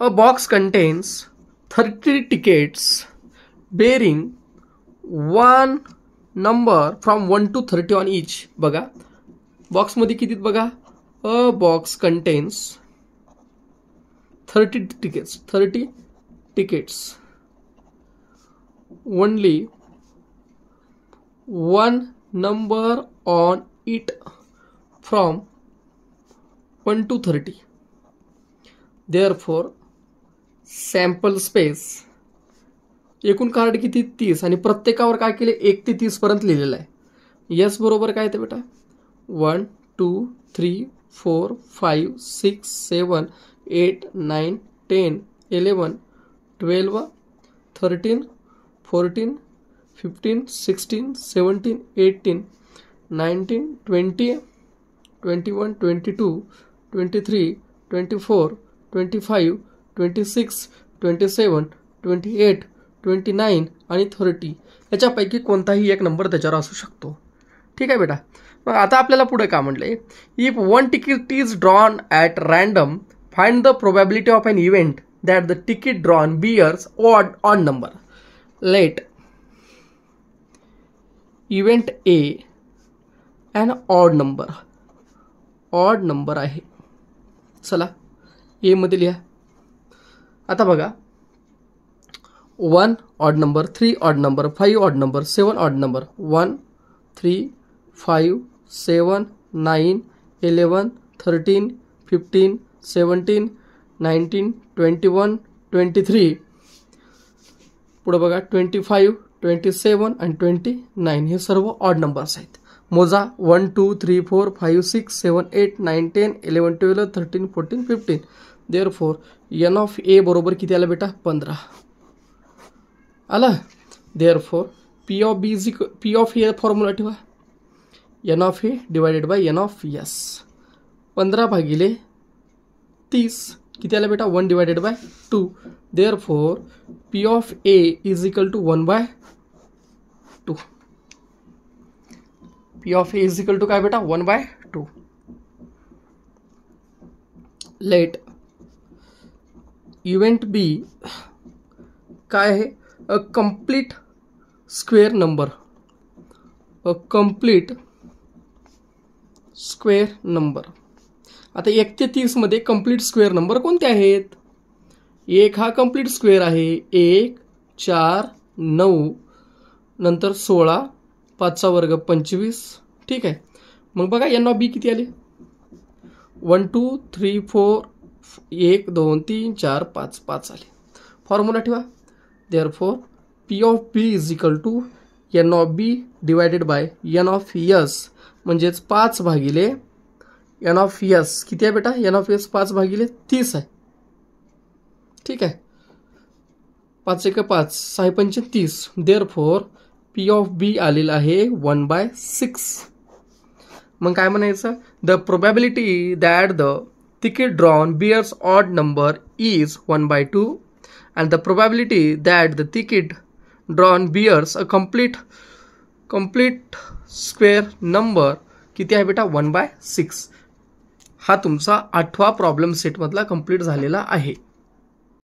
A box contains 30 tickets bearing one number from 1 to 30 on each. बघा बॉक्समध्ये किती बघा. A box contains 30 tickets. Only one number on it from 1 to 30. Therefore, sample space एकूण card किती 30 आणि प्रत्येकावर काय केले 1 ते 30 पर्यंत लिहिलेलं आहे. यस बरोबर काय ते बेटा 1 2 3 4 5 6 7 8 9 10 11 12 13 14 15 16 17 18 19 20 21 22 23 24 25 26 27 28 29 आणि 30 याच्यापैकी कोणताही एक नंबर त्याच्यावर असू शकतो. ठीक आहे बेटा. मग आता आपल्याला पुढे काय म्हटलंय. If one ticket is drawn at random find the probability of an event that the ticket drawn bears odd number. Let event A and odd number आहे. चला ए मध्ये लिहा. आता बघा 1 odd number 3 odd number 5 odd number 7 odd number 1 3 5 7 9 11 13 15 17 19 21 23 पुढे बघा 25 27 आणि 29 हे सर्व ऑड नंबर्स आहेत. मोजा 1 2 3 4 5 6 7 8 9 10 11 12 13 14 15. देअरफॉर एन ऑफ ए बरोबर किती आलं बेटा 15 आला. Therefore P of A formula ठेवा n of A divided by n of S. 15 भागिले 30 किती आलं बेटा 1 divided by 2. Therefore P of A is equal to 1/2. P of A is equal to काय बेटा 1/2. लेट इव्हेंट बी काय आहे अ कंप्लीट स्क्वेअर नंबर. आता 1 ते 30 मध्ये कंप्लीट स्क्वेअर नंबर कोणते आहेत. 1 हा कंप्लीट स्क्वेअर आहे. 1 4 9 नंतर 16 5चा वर्ग 25. ठीक आहे. मग बघा एन ऑफ बी किती आले 1 2 3 4 1 2 3 4 5 5 आले. फॉर्म्युला ठेवा. Therefore P of B is equal to n of B divided by n of S म्हणजेच 5 भागिले एन ऑफ एस किती आहे बेटा एन ऑफ एस 5 भागिले 30 आहे. ठीक आहे. 5 1 5 6 5 30. देअरफॉर पी ऑफ बी आलेला आहे 1/6. मग काय म्हणायचं the probability that the ticket drawn bears odd number is 1/2 and the probability that the ticket drawn bears a complete square number किती आहे बेटा 1/6. हा तुमचा 8वा प्रॉब्लेम सेट मधला कंप्लीट झालेला आहे.